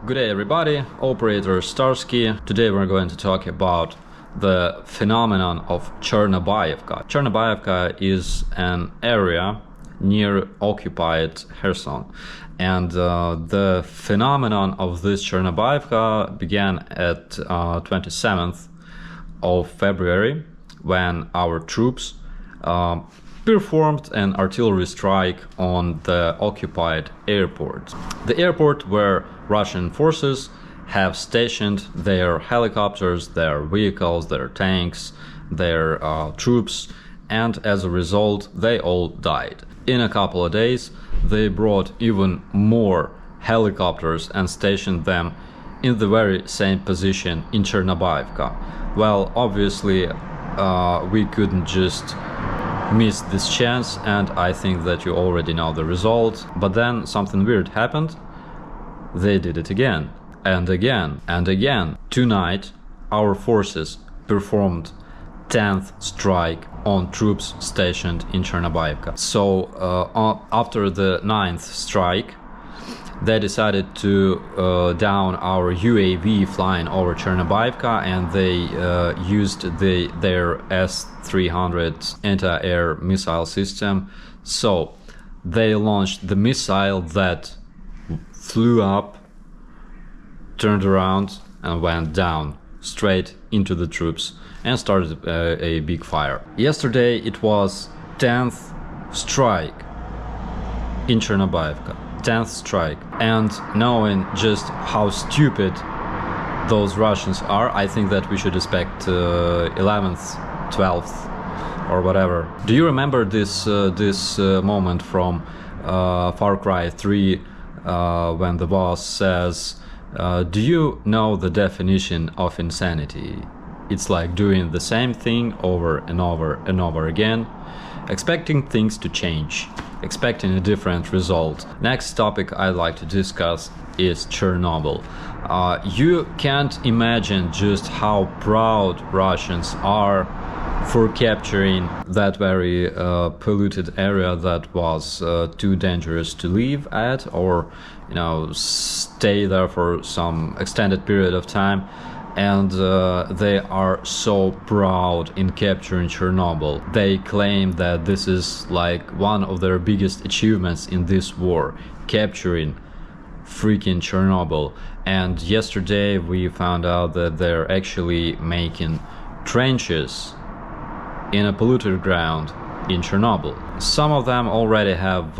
Good day everybody, operator Starsky. Today we're going to talk about the phenomenon of Chernobyl. Chernobyl is an area near occupied Kherson, and the phenomenon of this Chernobyl began at 27th of February when our troops performed an artillery strike on the occupied airport. The airport where Russian forces have stationed their helicopters, their vehicles, their tanks, their troops, and as a result they all died. In a couple of days they brought even more helicopters and stationed them in the very same position in Chernobyl. Well, obviously we couldn't just miss this chance, and I think that you already know the result. But then something weird happened. They did it again and again and again. Tonight our forces performed 10th strike on troops stationed in Chernobyl. So after the 9th strike they decided to down our UAV flying over Chernobyl, and they used their S-300 anti-air missile system. So they launched the missile that flew up, turned around and went down straight into the troops and started a big fire. Yesterday it was 10th strike in Chernobyl. 10th strike, and knowing just how stupid those Russians are, I think that we should expect 11th, 12th or whatever. Do you remember this moment from Far Cry 3 when the boss says, do you know the definition of insanity? It's like doing the same thing over and over and over again, expecting things to change, expecting a different result. Next topic I'd like to discuss is Chernobyl. You can't imagine just how proud Russians are for capturing that very polluted area that was too dangerous to live at, or stay there for some extended period of time. And they are so proud in capturing Chernobyl. They claim that this is like one of their biggest achievements in this war, capturing freaking Chernobyl. And yesterday we found out that they're actually making trenches in a polluted ground in Chernobyl. Some of them already have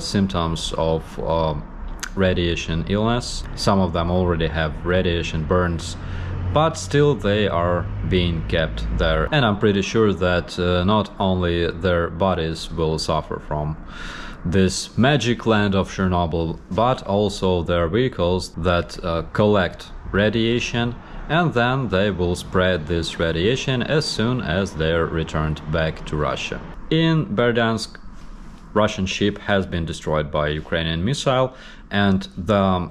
symptoms of radiation illness. Some of them already have radiation burns, but still they are being kept there. And I'm pretty sure that not only their bodies will suffer from this magic land of Chernobyl, but also their vehicles that collect radiation, and then they will spread this radiation as soon as they're returned back to Russia. In Berdansk, Russian ship has been destroyed by Ukrainian missile, and the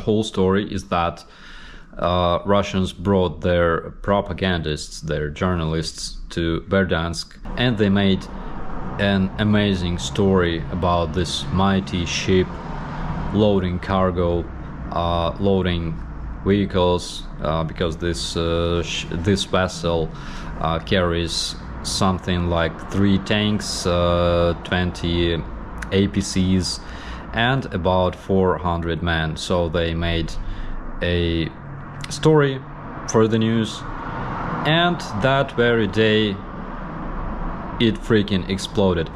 whole story is that Russians brought their propagandists, their journalists to Berdansk, and they made an amazing story about this mighty ship loading cargo, loading vehicles, because this vessel carries something like 3 tanks, 20 APCs, and about 400 men. So they made a story for the news, and that very day it freaking exploded.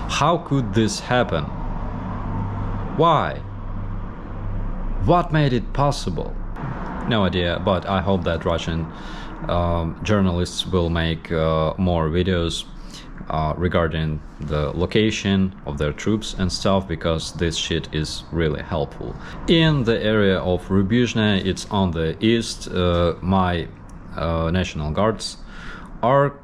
How could this happen? Why? What made it possible? No idea, but I hope that Russian journalists will make more videos regarding the location of their troops and stuff, because this shit is really helpful. In the area of Rubizhne, it's on the east, my National Guards are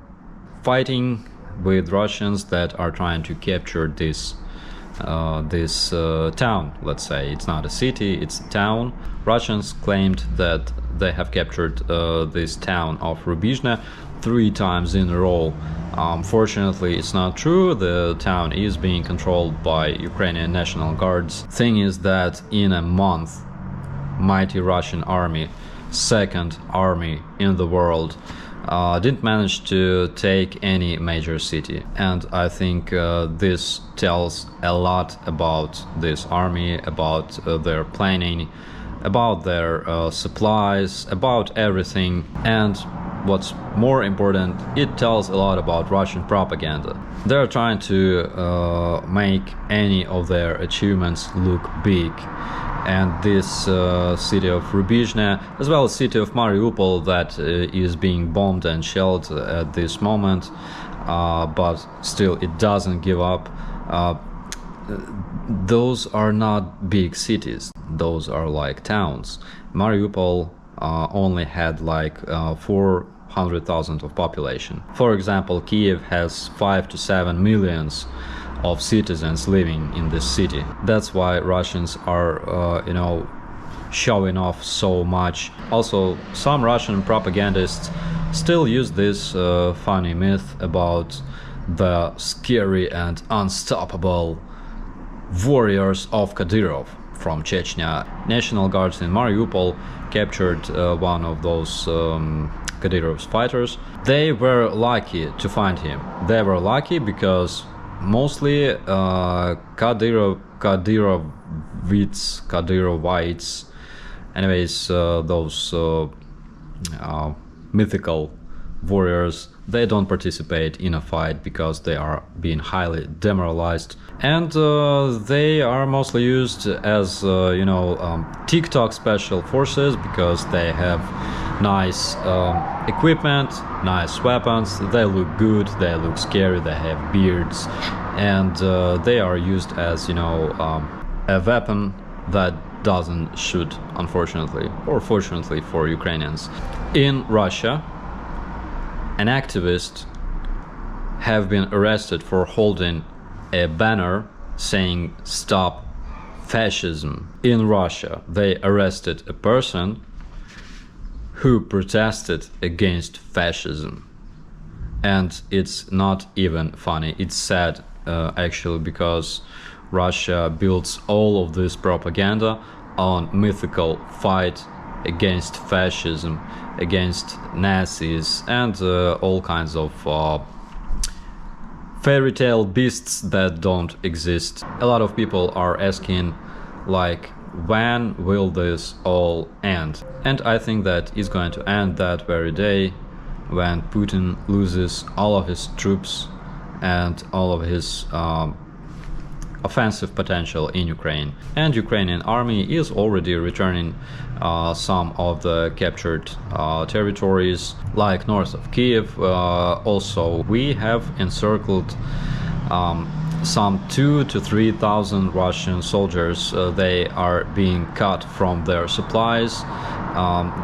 fighting with Russians that are trying to capture this town. Let's say it's not a city, it's a town. Russians claimed that they have captured this town of Rubizhne 3 times in a row. Fortunately, it's not true. The town is being controlled by Ukrainian National Guards. Thing is that in a month, mighty Russian army, second army in the world, didn't manage to take any major city. And I think this tells a lot about this army, about their planning, about their supplies, about everything. And what's more important, it tells a lot about Russian propaganda. They're trying to make any of their achievements look big. And this city of Rubizhne, as well as city of Mariupol, that is being bombed and shelled at this moment, but still it doesn't give up. Those are not big cities, those are like towns. Mariupol only had like 400,000 of population. For example, Kiev has 5 to 7 millions of citizens living in this city. That's why Russians are, showing off so much. Also, some Russian propagandists still use this funny myth about the scary and unstoppable warriors of Kadyrov from Chechnya. National Guards in Mariupol captured one of those Kadyrov's fighters. They were lucky to find him. They were lucky because mostly Kadyrovites, anyways, those mythical warriors, they don't participate in a fight because they are being highly demoralized, and they are mostly used as TikTok special forces because they have nice equipment, nice weapons, they look good, they look scary, they have beards, and they are used as a weapon that doesn't shoot, unfortunately, or fortunately for Ukrainians. In Russia, an activist have been arrested for holding a banner saying "Stop Fascism." In Russia, they arrested a person who protested against fascism. And it's not even funny, it's sad actually, because Russia builds all of this propaganda on mythical fight against fascism, against Nazis, and all kinds of fairy tale beasts that don't exist. A lot of people are asking, like, when will this all end? And I think that it's going to end that very day when Putin loses all of his troops and all of his offensive potential in Ukraine. And Ukrainian army is already returning some of the captured territories, like north of Kiev. Also, we have encircled some 2,000 to 3,000 Russian soldiers. They are being cut from their supplies.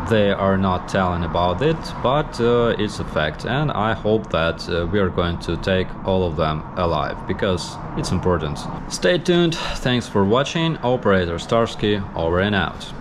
They are not telling about it, but it's a fact, and I hope that we are going to take all of them alive, because it's important. Stay tuned, thanks for watching. Operator Starsky over and out.